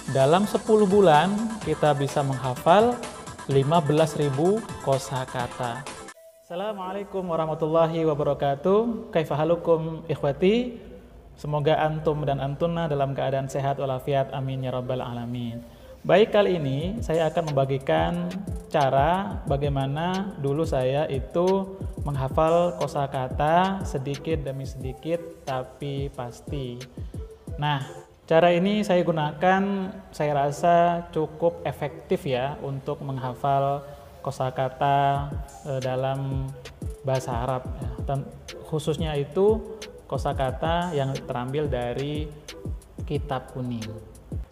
dalam 10 bulan kita bisa menghafal 15.000 kosakata. Assalamualaikum warahmatullahi wabarakatuh. Kaifa halukum ikhwati? Semoga antum dan antuna dalam keadaan sehat walafiat, amin ya rabbal alamin. Baik, kali ini saya akan membagikan cara bagaimana dulu saya itu menghafal kosakata sedikit demi sedikit tapi pasti. Nah, cara ini saya gunakan, saya rasa cukup efektif ya untuk menghafal kosakata dalam bahasa Arab ya. Dan khususnya itu kosakata yang terambil dari kitab kuning.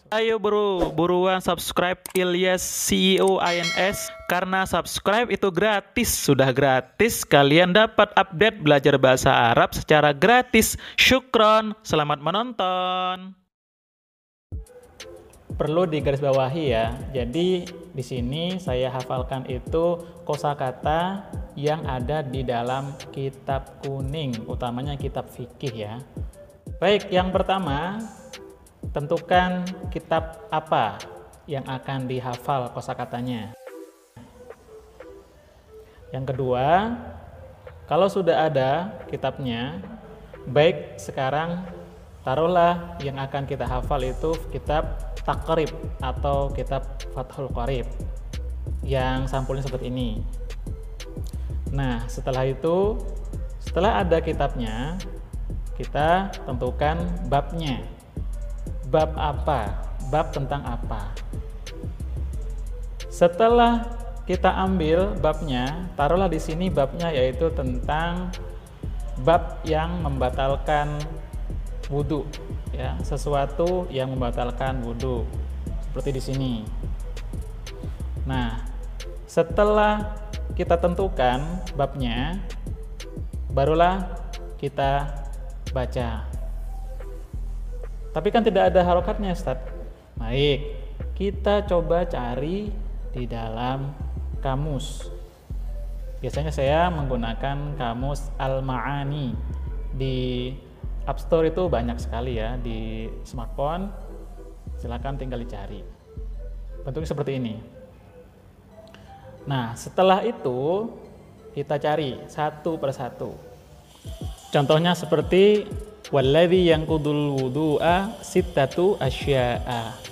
Ayo bro, buruan subscribe Ilyas CEO INS, karena subscribe itu gratis. Sudah gratis, kalian dapat update belajar bahasa Arab secara gratis. Syukron, selamat menonton. Perlu digarisbawahi ya. Jadi di sini saya hafalkan itu kosakata yang ada di dalam kitab kuning, utamanya kitab fikih ya. Baik, yang pertama, tentukan kitab apa yang akan dihafal kosakatanya. Yang kedua, kalau sudah ada kitabnya, baik sekarang taruhlah yang akan kita hafal itu kitab Taqrib atau kitab Fathul Qorib yang sampulnya seperti ini. Nah, setelah itu, setelah ada kitabnya, kita tentukan babnya. Bab apa? Bab tentang apa? Setelah kita ambil babnya, taruhlah di sini babnya yaitu tentang bab yang membatalkan wudhu, ya, sesuatu yang membatalkan wudhu, seperti di sini. Nah, setelah kita tentukan babnya, barulah kita baca. Tapi kan tidak ada harokatnya, Ustaz. Baik, kita coba cari di dalam kamus. Biasanya saya menggunakan kamus Al-Ma'ani. Di App Store itu banyak sekali ya, di smartphone. Silakan tinggal dicari. Bentuknya seperti ini. Nah, setelah itu kita cari satu persatu. Contohnya seperti walladzi yanqudul wudu'a sittatu asya'a.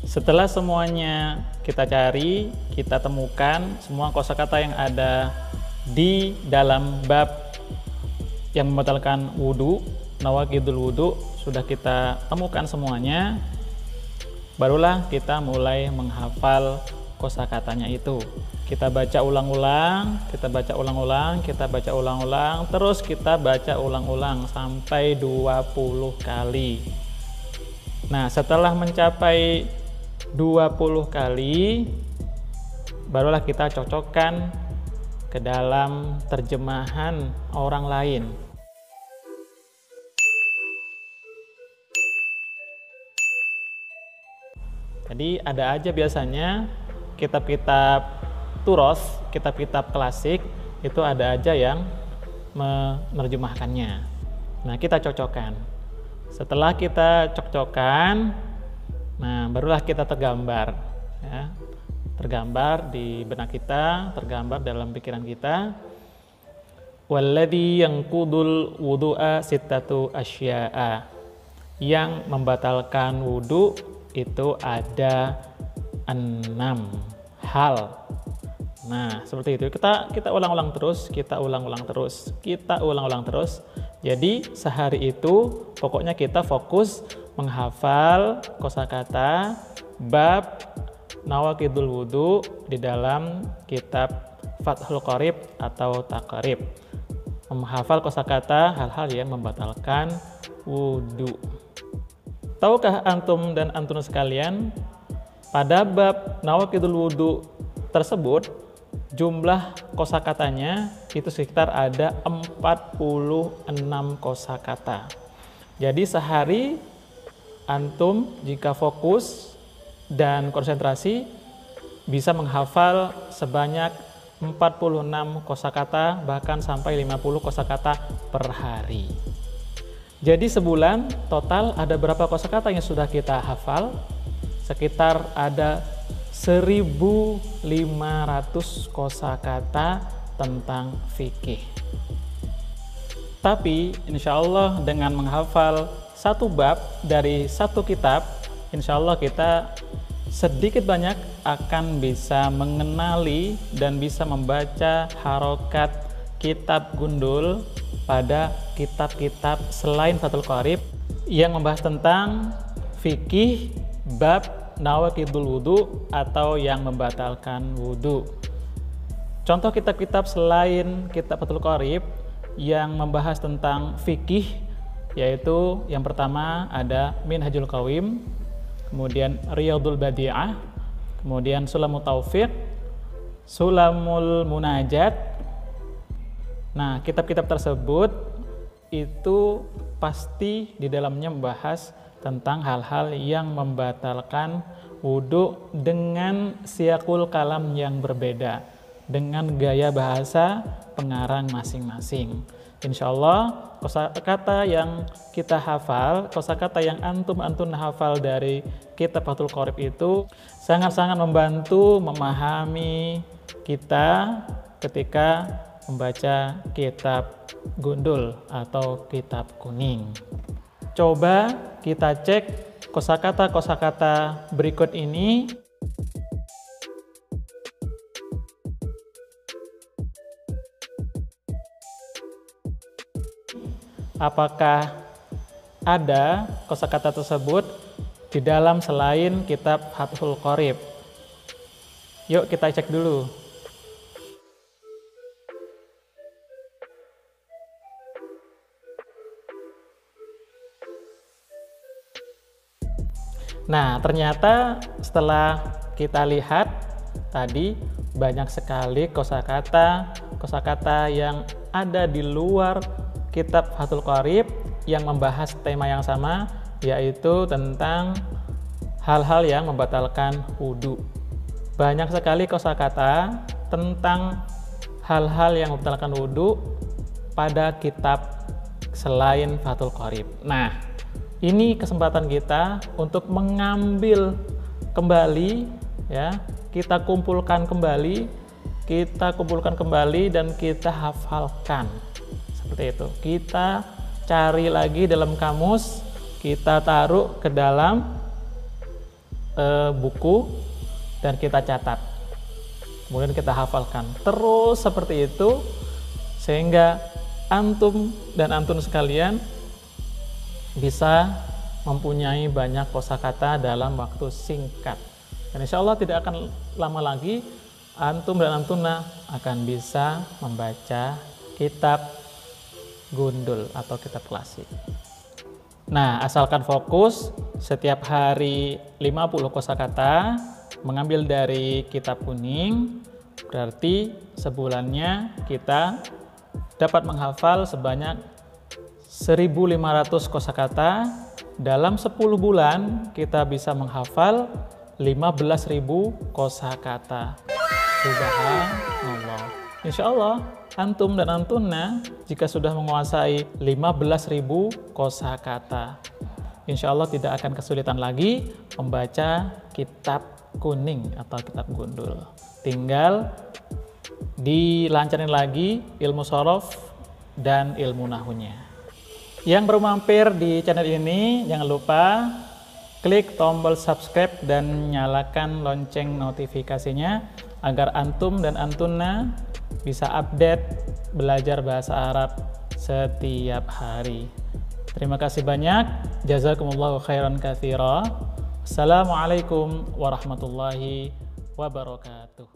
Setelah semuanya kita cari, kita temukan semua kosakata yang ada di dalam bab yang membatalkan wudhu, nawaqidul wudhu, sudah kita temukan semuanya, barulah kita mulai menghafal kosakatanya itu. Kita baca ulang-ulang, kita baca ulang-ulang, kita baca ulang-ulang, terus kita baca ulang-ulang sampai 20 kali. Nah, setelah mencapai 20 kali, barulah kita cocokkan ke dalam terjemahan orang lain. Jadi ada aja biasanya kitab-kitab turos, kitab-kitab klasik itu ada aja yang menerjemahkannya. Nah, kita cocokkan. Setelah kita cocokkan, nah barulah kita tergambar, ya. Tergambar di benak kita, tergambar dalam pikiran kita. Walladzi yanqudul wudu'a sittatu asya'a. Yang membatalkan wudhu itu ada 6 hal. Nah, seperti itu. Kita ulang-ulang terus, kita ulang-ulang terus, kita ulang-ulang terus. Jadi, sehari itu pokoknya kita fokus menghafal kosakata bab Nawaqidul Wudu di dalam kitab Fathul Qorib atau Taqrib. Menghafal kosakata hal-hal yang membatalkan wudu. Tahukah antum dan antun sekalian, pada bab Nawaqidul Wudu tersebut jumlah kosakatanya itu sekitar ada 46 kosakata. Jadi sehari antum jika fokus dan konsentrasi bisa menghafal sebanyak 46 kosakata, bahkan sampai 50 kosakata per hari. Jadi sebulan total ada berapa kosakata yang sudah kita hafal? Sekitar ada 1.500 kosakata tentang fikih. Tapi insya Allah dengan menghafal satu bab dari satu kitab, insya Allah kita sedikit banyak akan bisa mengenali dan bisa membaca harokat kitab gundul pada kitab-kitab selain Fathul Qorib yang membahas tentang fikih bab Nawaqidul Wudu atau yang membatalkan wudu. Contoh kitab-kitab selain kitab Fathul Qorib yang membahas tentang fikih, yaitu yang pertama ada Minhajul Qawim, kemudian Riyadul Badi'ah, kemudian Sulamut Taufiq, Sulamul Munajat. Nah, kitab-kitab tersebut itu pasti di dalamnya membahas tentang hal-hal yang membatalkan wudhu dengan siakul kalam yang berbeda, dengan gaya bahasa pengarang masing-masing. Insya Allah kosakata yang kita hafal, kosakata yang antum-antun hafal dari kitab Fathul Qorib itu sangat-sangat membantu memahami kita ketika membaca kitab gundul atau kitab kuning. Coba kita cek kosakata-kosakata berikut ini. Apakah ada kosakata tersebut di dalam selain kitab Fathul Qorib? Yuk kita cek dulu. Nah, ternyata setelah kita lihat tadi banyak sekali kosakata yang ada di luar kitab Fathul Qorib yang membahas tema yang sama, yaitu tentang hal-hal yang membatalkan wudu. Banyak sekali kosakata tentang hal-hal yang membatalkan wudu pada kitab selain Fathul Qorib. Nah, ini kesempatan kita untuk mengambil kembali, ya, kita kumpulkan kembali dan kita hafalkan. Seperti itu. Kita cari lagi dalam kamus, kita taruh ke dalam buku dan kita catat. Kemudian kita hafalkan. Terus seperti itu sehingga antum dan antun sekalian bisa mempunyai banyak kosakata dalam waktu singkat. Dan insya Allah tidak akan lama lagi antum dan antuna akan bisa membaca kitab gundul atau kitab klasik. Nah, asalkan fokus setiap hari 50 kosakata, mengambil dari kitab kuning, berarti sebulannya kita dapat menghafal sebanyak 1.500 kosakata. Dalam 10 bulan kita bisa menghafal 15.000 kosakata. Subhanallah. Insya Allah antum dan antuna jika sudah menguasai 15.000 kosakata, insya Allah tidak akan kesulitan lagi membaca kitab kuning atau kitab gundul. Tinggal dilancarin lagi ilmu shorof dan ilmu nahunya. Yang baru mampir di channel ini, jangan lupa klik tombol subscribe dan nyalakan lonceng notifikasinya agar antum dan antunna bisa update belajar bahasa Arab setiap hari. Terima kasih banyak. Jazakumullahu khairan katsira. Assalamualaikum warahmatullahi wabarakatuh.